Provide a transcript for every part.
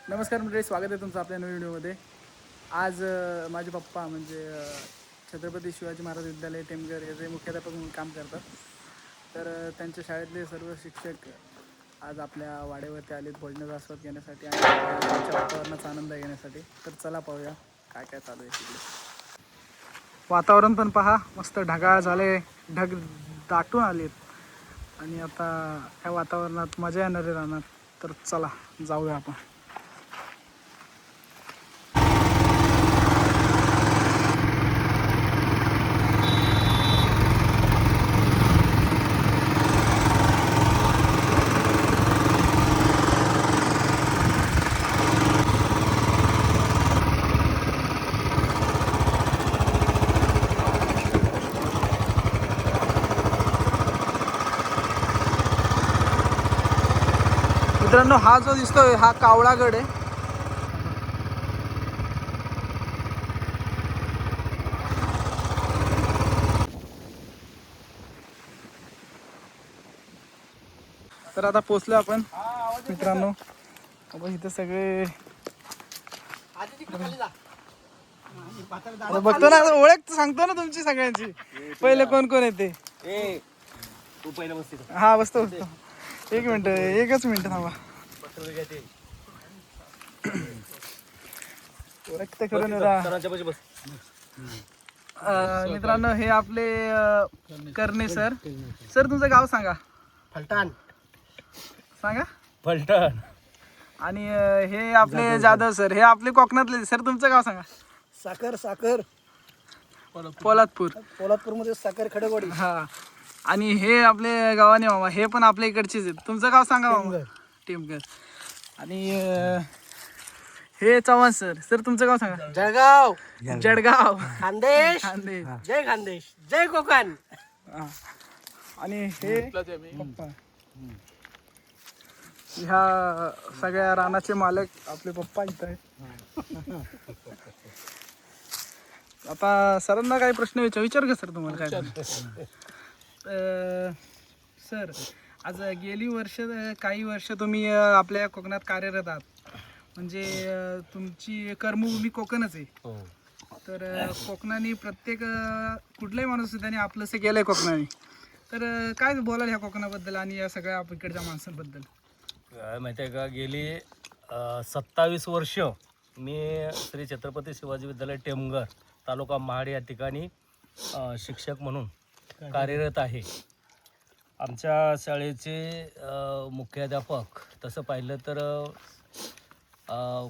नमस्कार मंडळी, स्वागत आहे तुमचं आपल्या नवीन व्हिडिओमध्ये. आज माझे पप्पा म्हणजे छत्रपती शिवाजी महाराज विद्यालय टेमघर याचे मुख्याध्यापक म्हणून काम करतात. तर त्यांच्या शाळेतले सर्व शिक्षक आज आपल्या वाड्यावरती आलेत भोजनाचा आस्वाद घेण्यासाठी आणि त्यांच्या वातावरणाचा आनंद घेण्यासाठी. तर चला पाहूया काय काय चालू आहे तिकडे. वातावरण पण पहा, मस्त ढगाळ झाले, ढग दाटून आलेत आणि आता ह्या वातावरणात मजा येणारे राहणार. तर चला जाऊया आपण. मित्रांनो, हा जो दिसतोय हा कावळागड आहे. तर आता पोचलो आपण मित्रांनो. आपण इथे सगळे बघतो ना, ओळख सांगतो ना तुमची सगळ्यांची. पहिले कोण कोण येते. हा बसतो. एक मिनिट, एकच मिनिट थांबा. ओळख तर करून मित्रांनो, हे आपले करणे सर. सर तुमचं गाव सांगा. फलटण. सांगा. फलटण. आणि हे आपले जाधव सर, हे आपले कोकणातले. सर तुमचं गाव सांगा. साखर पोलादपूर. मध्ये साखर खडकवाडी. हा. आणि हे आपले गावाने मामा, हे पण आपल्या इकडचेच आहेत. तुमचं गाव सांगा मामा. टेमघर. आणि हे चव्हाण सर. सर तुमचं गाव सांगा. जळगाव. जळगाव. खानदेश. खानदेश. जय खानदेश, जय कोकण. आणि हे पप्पा. ह्या सगळ्या रानाचे मालक आपले पप्पा इथं आहेत. आता सरांना काही प्रश्न विचार का सर तुम्हाला काय. सर, आज गेली काही वर्ष तुम्ही आपल्या कोकणात कार्यरत आहात. म्हणजे तुमची कर्मभूमी कोकणच आहे. तर कोकणाने प्रत्येक कुठलाही माणूस त्याने आपलंसं केलंय कोकणाने. तर काय बोलाल ह्या कोकणाबद्दल आणि या सगळ्या इकडच्या माणसांबद्दल. काय माहिती आहे का, गेली 27 वर्ष मी श्री छत्रपती शिवाजी विद्यालय टेमघर तालुका महाड या ठिकाणी शिक्षक म्हणून कार्यरत आहे. आमच्या शाळेचे मुख्याध्यापक तसं पाहिलं तर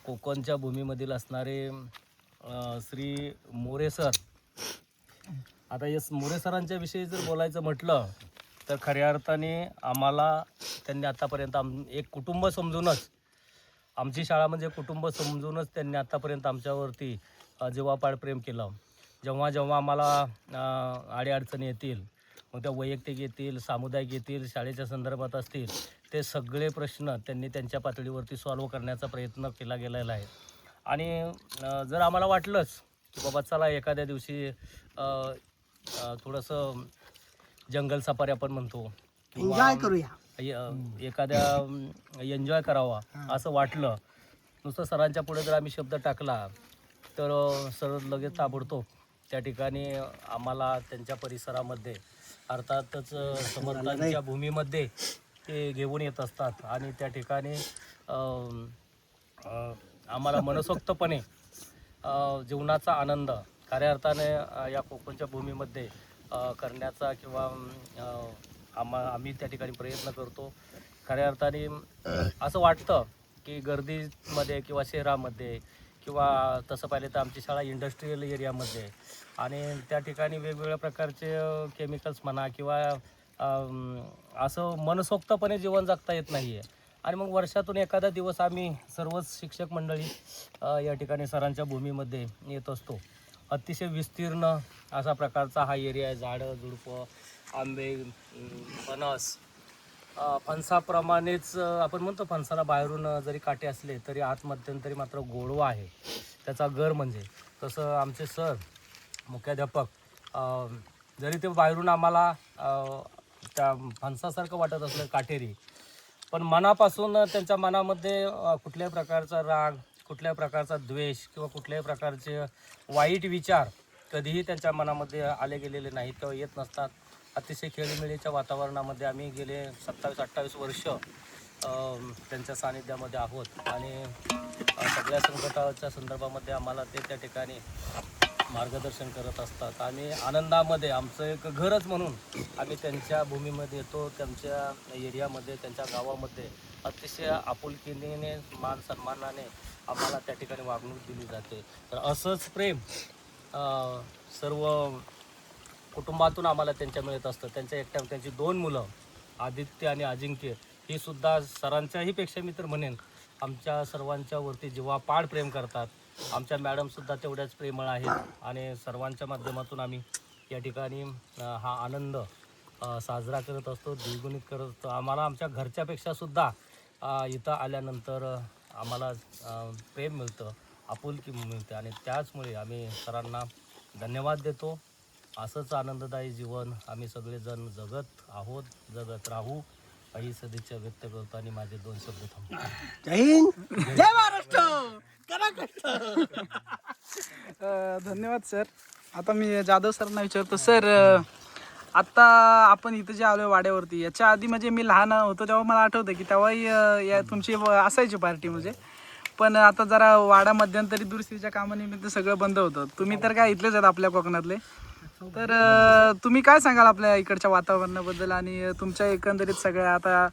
कोकणच्या भूमीमधील असणारे श्री मोरे सर. आता या मोरे सरांच्या विषयी जर बोलायचं म्हटलं तर खऱ्या अर्थाने आम्हाला त्यांनी आत्तापर्यंत एक कुटुंब समजूनच, आमची शाळा म्हणजे कुटुंब समजूनच त्यांनी आत्तापर्यंत आमच्यावरती जीवापाड प्रेम केलं. जेव्हा जेव्हा आम्हाला अडीअडचणी येतील, मग त्या वैयक्तिक येतील, सामुदायिक येतील, शाळेच्या संदर्भात असतील, ते सगळे प्रश्न त्यांनी त्यांच्या पातळीवरती सॉल्व्ह करण्याचा प्रयत्न केला गेलेला आहे. आणि जर आम्हाला वाटलंच की बाबा चला एखाद्या दिवशी थोडंसं जंगल सफारी आपण म्हणतो, एन्जॉय करूया, एखाद्या एन्जॉय करावा असं वाटलं, नुसतं सरांच्या पुढे जर आम्ही शब्द टाकला तर सर लगेच ताबडतोब त्या ठिकाणी आम्हाला त्यांच्या परिसरामध्ये अर्थातच समर्थांच्या भूमीमध्ये ते घेऊन येत असतात. आणि त्या ठिकाणी आम्हाला मनसोक्तपणे जीवनाचा आनंद खऱ्या अर्थाने या कोकणच्या भूमीमध्ये करण्याचा किंवा आम्ही त्या ठिकाणी प्रयत्न करतो. खऱ्या अर्थाने असं वाटतं की गर्दीमध्ये किंवा शहरामध्ये किंवा तसं पाहिलं तर आमची शाळा इंडस्ट्रीयल एरियामध्ये, आणि त्या ठिकाणी वेगवेगळ्या प्रकारचे केमिकल्स म्हणा किंवा असं मनसोक्तपणे जीवन जगता येत नाही आहे. आणि मग वर्षातून एखादा दिवस आम्ही सर्वच शिक्षक मंडळी या ठिकाणी सरांच्या भूमीमध्ये येत असतो. अतिशय विस्तीर्ण असा प्रकारचा हा एरिया आहे. झाडं झुडपं, आंबे, फणस, फणसाप्रमाणेच आपण म्हणतो फणसाला बाहेरून जरी काटे असले तरी आत मध्यंतरी मात्र गोडवा आहे त्याचा गर. म्हणजे तसं आमचे सर मुख्याध्यापक जरी ते बाहेरून आम्हाला त्या फणसासारखं वाटत असलं काटेरी, पण मनापासून त्यांच्या मनामध्ये कुठल्याही प्रकारचा राग, कुठल्याही प्रकारचा द्वेष किंवा कुठल्याही प्रकारचे वाईट विचार कधीही त्यांच्या मनामध्ये आले गेलेले नाहीत किंवा येत नसतात. अतिशय खेळीमेळीच्या वातावरणामध्ये आम्ही गेले 27-28 वर्ष त्यांच्या सानिध्यामध्ये आहोत आणि सगळ्या संकटाच्या संदर्भामध्ये आम्हाला ते त्या ठिकाणी मार्गदर्शन करत असतात. आम्ही आनंदामध्ये आमचं एक घरच म्हणून आम्ही त्यांच्या भूमीमध्ये येतो, त्यांच्या एरियामध्ये, त्यांच्या गावामध्ये अतिशय आपुलकीने मान सन्मानाने आम्हाला त्या ठिकाणी वागणूक दिली जाते. तर असंच प्रेम सर्व कुटुंबातून आम्हाला त्यांच्या मिळत असतं. त्यांची 2 मुलं आदित्य आणि अजिंक्य ही सुद्धा सरांच्याही पेक्षा मी तर म्हणेन आमच्या सर्वांच्या वरती जीवापाड प्रेम करतात. आमच्या मॅडमसुद्धा तेवढ्याच प्रेमळ आहेत आणि सर्वांच्या माध्यमातून आम्ही या ठिकाणी हा आनंद साजरा करत असतो, द्विगुणित करत असतो. आम्हाला आमच्या घरच्यापेक्षासुद्धा इथं आल्यानंतर आम्हाला प्रेम मिळतं, आपुलकी मिळते आणि त्याचमुळे आम्ही सरांना धन्यवाद देतो. असंच आनंददायी जीवन आम्ही सगळेजण जगत आहोत, जगत राहू ही सदिच्छा व्यक्त करतो आणि माझे 2 शब्द थांबतो. जय हिंद, जय महाराष्ट्र. करा कष्ट. धन्यवाद सर. आता मी जाधव सरांना विचारतो. सर, आत्ता आपण इथं जे आलो वाड्यावरती, याच्या आधी म्हणजे मी लहान होतो तेव्हा मला आठवतं की तेव्हाही या तुमची असायची पार्टी म्हणजे, पण आता जरा वाडा मध्यंतरी दुरुस्तीच्या कामानिमित्त सगळं बंद होतं. तुम्ही तर काय इथलेच आहेत आपल्या कोकणातले, तर तुम्ही काय सांगाल आपल्या इकडच्या वातावरणाबद्दल आणि तुमच्या एकंदरीत सगळ्या आता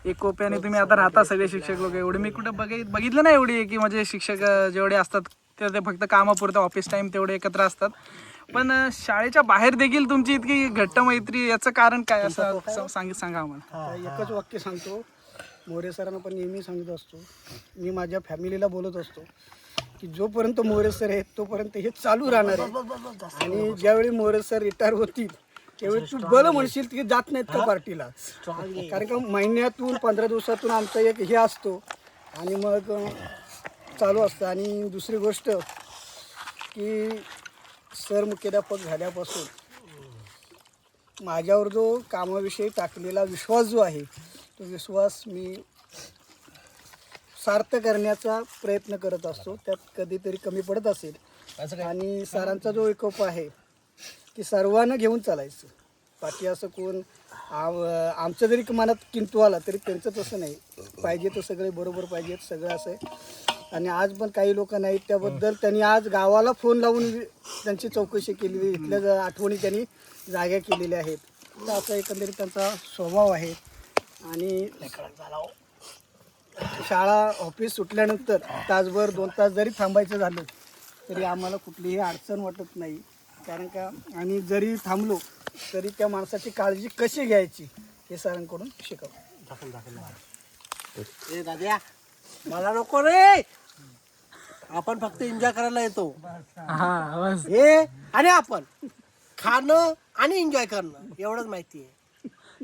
एकोप्याने तुम्ही आता राहता सगळे शिक्षक लोक? एवढे मी कुठं बघितलं नाही एवढी की म्हणजे शिक्षक जेवढे असतात ते फक्त कामापुरतं ऑफिस टाईम तेवढे एकत्र असतात, पण शाळेच्या बाहेर देखील तुमची इतकी घट्ट मैत्री, याचं कारण काय असं सांगा आम्हाला. एकच वाक्य सांगतो, मोरे सरांना पण नेहमी सांगत असतो, मी माझ्या फॅमिलीला बोलत असतो की जोपर्यंत मोरे सर आहेत तोपर्यंत हे चालू राहणार आहे आणि ज्यावेळी मोरे सर रिटायर होतील त्यावेळी तू बरं म्हणशील की जात नाहीत का पार्टीला, कारण का महिन्यातून 15 दिवसातून आमचा एक हे असतो आणि मग चालू असतं. आणि दुसरी गोष्ट की सर मुख्याध्यापक झाल्यापासून माझ्यावर जो कामाविषयी टाकलेला विश्वास जो आहे तो विश्वास मी सार्थ करण्याचा प्रयत्न करत असतो. त्यात कधीतरी कमी पडत असेल आणि सरांचा जो एकोप आहे की सर्वांना घेऊन चालायचं. बाकी असं कोण आमचं जरी मनात किंतू आला तरी त्यांचं तसं नाही, पाहिजे तर सगळे बरोबर पाहिजेत, सगळं असं आहे. आणि आज पण काही लोक नाहीत, त्याबद्दल त्यांनी आज गावाला फोन लावून त्यांची चौकशी केलेली, इथल्या आठवणी त्यांनी जाग्या केलेल्या आहेत. तर असा एकंदरीत त्यांचा स्वभाव आहे. आणि शाळा ऑफिस सुटल्यानंतर तासभर 2 तास जरी थांबायचं झालं तरी आम्हाला कुठलीही अडचण वाटत नाही, कारण का आणि जरी थांबलो तरी त्या माणसाची काळजी कशी घ्यायची हे सरांकडून शिकवलं. ए दाद्या, मला नको रे, आपण फक्त एन्जॉय करायला येतो. हे आणि आपण खाणं आणि एन्जॉय करणं एवढंच माहिती आहे.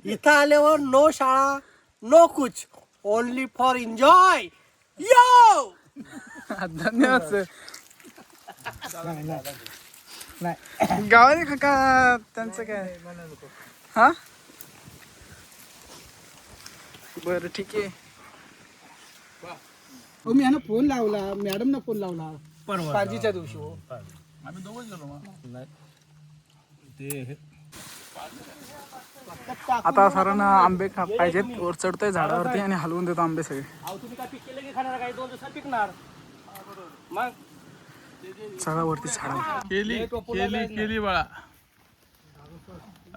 इथं आल्यावर नो शाळा, नो कुछ, ओनली फॉर एन्जॉय. यो धन्यवाद सर. नाही गावाने काका त्यांचं काय हा बरं ठीक आहे. हो, मी ह्यानं फोन लावला, मॅडमनं फोन लावला पारजीच्या दिवशी. हो, आम्ही दोघंच गेलो. आता सरांना आंबे पाहिजेत, वर चढतोय झाडावरती आणि हलवून देतो आंबे सगळे. तुम्ही काय पिकले की खाणार, काही 2 दिवसात पिकणार मग झाडावरती झाडा केली बाळा.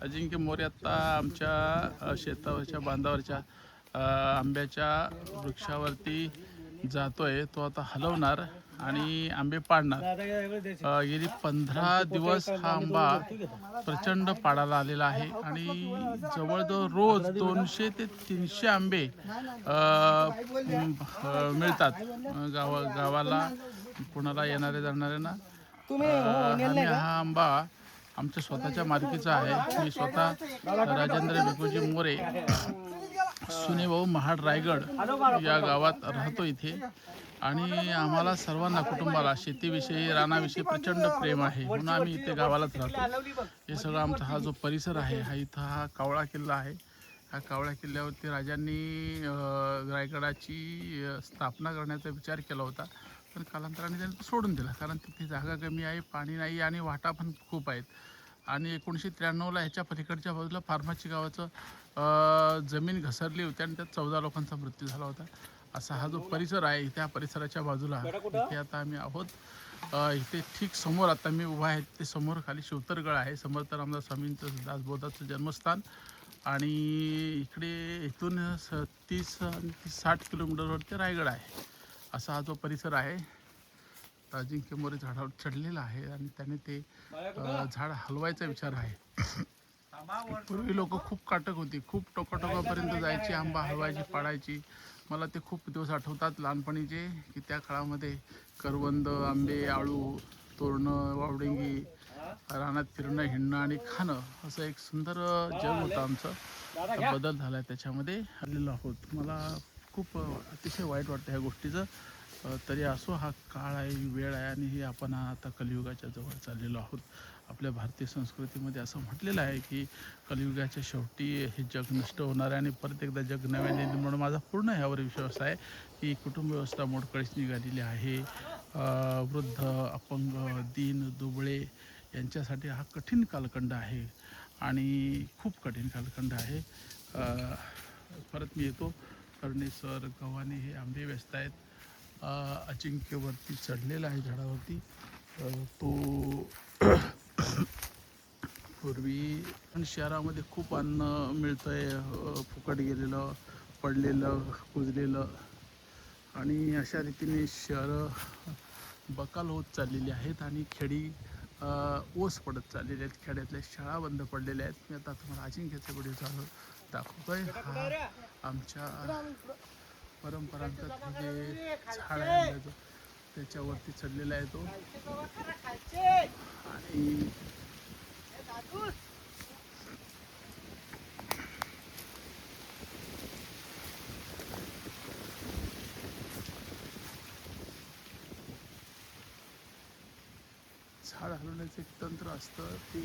अजिंक्य मोरे आत्ता आमच्या शेतावरच्या बांधावरच्या आंब्याच्या वृक्षावरती जातोय. तो आता हलवणार आणि आंबे पाडणार. गेली 15 दिवस हा आंबा प्रचंड पाडायला आलेला आहे आणि जवळजवळ रोज 200 ते 300 आंबे मिळतात गावाला कोणाला येणारे जाणाऱ्यांना. आम्ही हा आंबा आमच्या स्वतःच्या मालकीचा आहे. मी स्वतः राजेंद्र भिकोजी मोरे, सुनेभाऊ, महाड, रायगड या गावात राहतो इथे. आणि आम्हाला सर्वांना कुटुंबाला शेतीविषयी, रानाविषयी प्रचंड प्रेम आहे, म्हणून आम्ही इथे गावालाच राहतो. हे सगळं आमचा हा जो परिसर आहे, हा इथं हा कावळा किल्ला आहे. ह्या कावळ्या किल्ल्यावरती राजांनी रायगडाची स्थापना करण्याचा विचार केला होता, पण कालांतराने त्यांनी तो सोडून दिला, कारण तिथे जागा कमी आहे, पाणी नाही आणि वाटा पण खूप आहेत. आणि 1993ला ह्याच्या पलीकडच्या बाजूला फार्माची गावाचं जमीन घसरली होती आणि त्यात 14 लोकांचा मृत्यू झाला होता. असा हा जो परिसर आहे, त्या परिसराच्या बाजूला इथे आता आम्ही आहोत. इथे ठीक समोर आता मी उभा आहे, ते समोर खाली शिवतरगड आहे, समर्थ रामदास स्वामींचं दासबोधाचं जन्मस्थान. आणि इकडे इथून 30-60 किलोमीटरवरती रायगड आहे. असा हा जो परिसर आहे. अजिंक्य मोरे झाडावर चढलेला आहे आणि त्याने ते झाड हलवायचा विचार आहे. पूर्वी लोक खूप काटक होती, खूप टोकाटोकापर्यंत जायची, आंबा हलवायची, पाडायची. मला ते खूप दिवस आठवतात लहानपणीचे, की त्या काळामध्ये करवंद, आंबे, आळू, तोरणं, वावडिंगी, रानात फिरणं, हिंडणं आणि खाणं, असं एक सुंदर जग होतं आमचं. आता बदल झाला आहे त्याच्यामध्ये आलेलो आहोत. मला खूप अतिशय वाईट वाटतं ह्या गोष्टीचं. तरी असो, हा काळ आहे, वेळ आहे आणि हे आपण आता कलियुगाच्या जवळ चाललेलो आहोत. आपल्या भारतीय संस्कृतीमध्ये असं म्हटलेलं आहे की कलियुगाच्या शेवटी हे जग नष्ट होणार आहे आणि परत एकदा जग नव्याने येईल. म्हणून माझा पूर्ण ह्यावर विश्वास आहे की कुटुंब व्यवस्था मोडकळीस निघालेली आहे. वृद्ध, अपंग, दीन, दुबळे यांच्यासाठी हा कठीण कालखंड आहे आणि खूप कठीण कालखंड आहे. परत मी येतो. कर्णे सर, गव्हाणे हे आंबे व्यस्त आहेत. अजिंक्यवरती चढलेला आहे झाडावरती. तो पूर्वी पण शहरामध्ये खूप अन्न मिळतं आहे, फुकट गेलेलं, पडलेलं, कुजलेलं, आणि अशा रीतीने शहरं बकाल होत चाललेली आहेत आणि खेडी ओस पडत चाललेले आहेत. खेड्यातल्या शाळा बंद पडलेल्या आहेत. मी आता तुम्हाला अजिंक्यचा व्हिडिओ चालू दाखवतोय. हा आमच्या परंपरागत जे झाड आहे आंब्याचं, त्याच्यावरती चढलेला आहे तो. आणि झाड हलवण्याचं एक तंत्र असतं, ते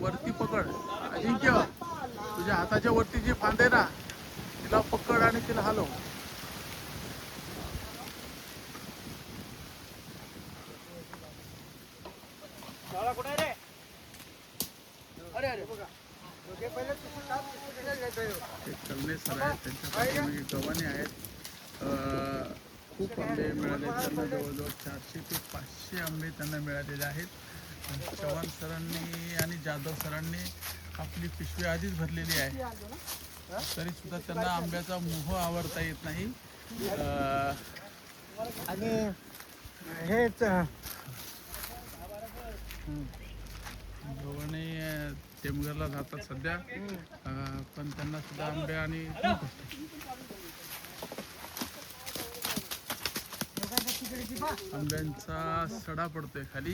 वरती पकड. अजिंक्य, तुझ्या हाताच्या वरती जी फांद आहे ना, तिला पकड आणि तिला हलव. ते कलने सर आहेत, त्यांच्या पाठीमागे गव्हाणे आहेत. खूप आंबे मिळाले त्यांना, जवळजवळ 400 ते 500 आंबे त्यांना मिळालेले आहेत. चव्हाण सरांनी आणि जाधव सरांनी आपली पिशवी आधीच भरलेली आहे, तरी सुद्धा त्यांना आंब्याचा मोह आवरता येत नाही. आणि हेच गव्हाणे टेमघरला जातात सध्या, पण त्यांना सुद्धा आंबे आणि आंब्यांचा सडा पडतोय खाली.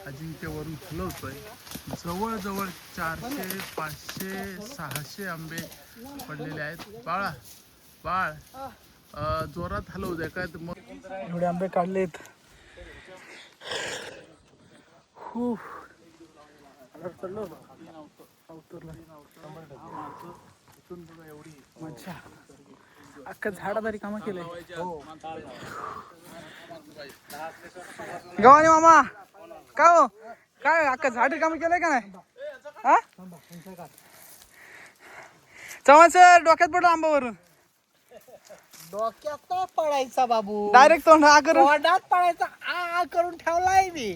अजिंक्य वरून हलवतोय. जवळजवळ 400, 500, 600 आंबे पडलेले आहेत. बाळ जोरात हलवू द्या काय. मग एवढे आंबे काढलेत. मच्छा अख्खा झाडादारी कामं केलंय. गव्हाणे मामा काय हो, काय अख्खा झाड कामं केलंय का नाही? हा, चव्हाण सर डोक्यात पडलं आंबावरून. डोक्यात नाही पडायचा बाबू, डायरेक्ट तोंड आ करून तोंडात पडायचा. आ करून ठेवलाय मी.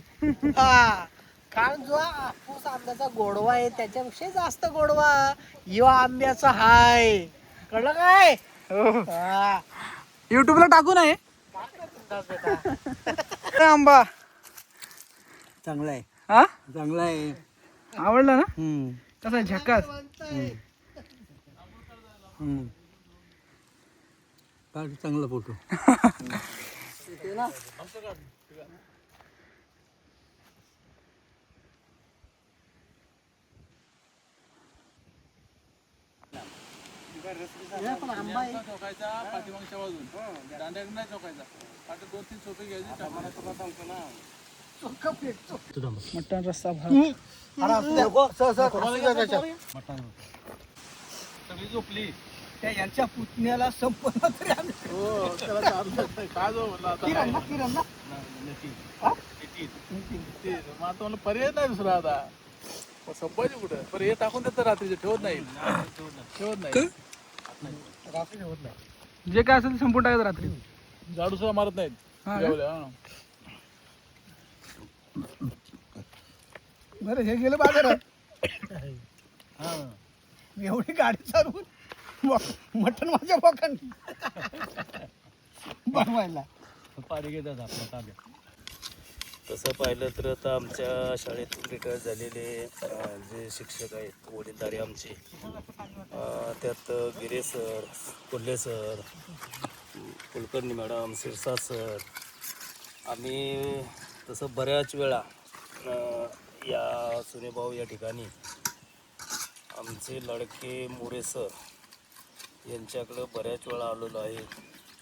हा, कारण जो हापूस आंब्याचा गोडवा आहे त्याच्यापेक्षा जास्त गोडवा यो आंब्याचा हाय. कळलं काय? हा. युट्यूबला टाकू नये आंबा. चांगला आहे, हा, चांगला आहे. आवडला ना? कसा आहे, झकास. चांगला फोटो. चौकायचा पाठीमागच्या बाजून, दांड्याकडे नाही चौकायचा. आता 2-3 चोपे घ्यायची. मटण रस्सा भात सगळी झोपली त्या यांच्या पुतण्याला संपवलं तरी आम्ही हो त्याला काय जो म्हणला आता किरण ना मग आता मला पर्याय नाही दुसरा आता मग संपायचे कुठं पण हे टाकून देतात रात्रीचे ठेवत नाही रात्री ठेवत नाही जे काय असेल ते संपून टाकायचं रात्री. झाडू सुद्धा मारत नाहीत हा का? जेवल्या, हा. बरं हे गेलं बाजारात एवढी गाडी चालवून मटण माझ्या बोकांनी बनवायला. पाणी घेतात आपल्या ताब्यात. तसं पाहिलं तर आता आमच्या शाळेतून रिटायर झालेले जे शिक्षक आहेत वडीलधारी आमचे त्यात गिरे sir, Kolhe sir, Kulkarni madam, Sirsa sir, आम्ही तसं बऱ्याच वेळा या सुनेभाऊ या ठिकाणी आमचे लडके मोरे सर यांच्याकडं बऱ्याच वेळा आलेलो आहे.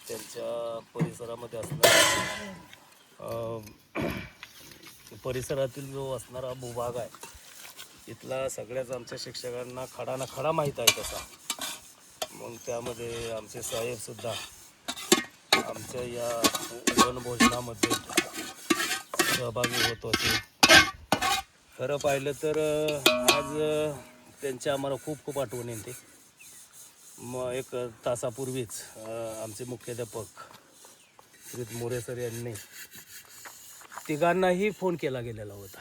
त्यांच्या परिसरामध्ये असणारा परिसरातील जो असणारा भूभाग आहे इथला सगळ्याच आमच्या शिक्षकांना खडा ना खडा माहीत आहे तसा. मग त्यामध्ये आमचे साहेबसुद्धा आमच्या या वनभोजनामध्ये सहभागी होत होते. खरं पाहिलं तर आज त्यांच्या आम्हाला खूप खूप आठवण येते. मग एक तासापूर्वीच आमचे मुख्याध्यापक श्री मोरे सर यांनी तिघांनाही फोन केला गेलेला होता.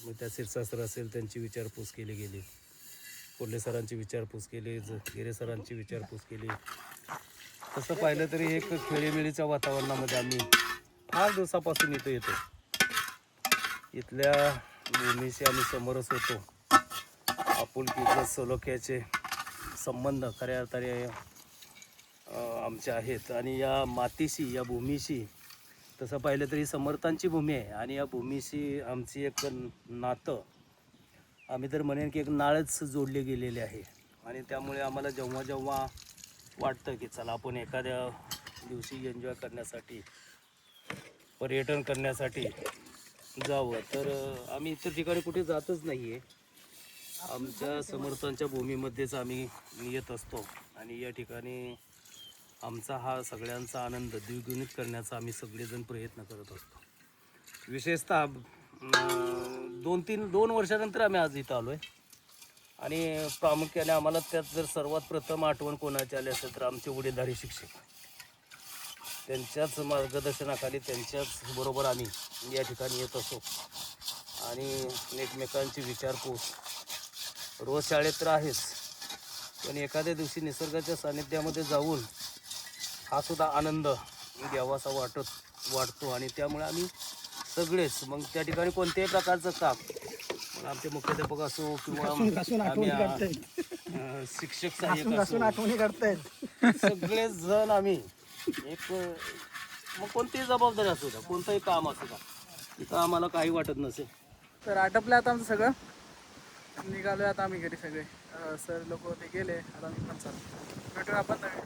मग त्या सिरसा सर असेल त्यांची विचारपूस केली गेली, कोल्हे सरांची विचारपूस केली, गिरे सरांची विचारपूस केली. तसं पाहिलं तरी एक खेळीमेळीच्या वातावरणामध्ये आम्ही फार दिवसापासून इथं येतो. इथल्या भूमीशी आम्ही समरस होतो. आपुलकीचे सलोख्याचे संबंध खऱ्या अर्थाने आमचे आहेत. आणि या मातीशी, या भूमीशी तसं पाहिलं तरी समर्थांची भूमी आहे आणि या भूमीशी आमची एक नातं, आम्ही तर म्हणेन की एक नाळच जोडले गेलेले आहे. आणि त्यामुळे आम्हाला जेव्हा जेव्हा वाटतं की चला आपण एखाद्या दिवशी एन्जॉय करण्यासाठी, पर्यटन करण्यासाठी जावं, तर आम्ही इतर ठिकाणी कुठे जातच नाही आहे. आमच्या समर्थांच्या भूमीमध्येच आम्ही येत असतो आणि या ठिकाणी आमचा हा सगळ्यांचा आनंद द्विगुणित करण्याचा आम्ही सगळेजण प्रयत्न करत असतो. विशेषतः 2 वर्षानंतर आम्ही आज इथं आलो आहे आणि प्रामुख्याने आम्हाला त्यात जर सर्वात प्रथम आठवण कोणाची आली असेल तर आमचे वडीलधारी शिक्षक, त्यांच्याच मार्गदर्शनाखाली त्यांच्याच बरोबर आम्ही या ठिकाणी येत असतो आणि एकमेकांची विचारपूस रोज शाळेत तर आहेच, पण एखाद्या दिवशी निसर्गाच्या सानिध्यामध्ये जाऊन हा सुद्धा आनंद घ्यावासा वाटतो. आणि त्यामुळे आम्ही सगळेच मग त्या ठिकाणी कोणत्याही प्रकारचं काम, मग आमचे मुख्याध्यापक असो किंवा आम्ही शिक्षक सहाय्यक असो, आठवणी काढतायत सगळेच जण आम्ही एक मग कोणतीही जबाबदारी असू द्या, कोणतंही काम असू द्या, तिथं आम्हाला काही वाटत नसेल. तर आटपलं आता आमचं सगळं, निघालो आता आम्ही घरी सगळे. सर लोक ते गेले, आता मी पण चालू. भेटूया आपण नवीन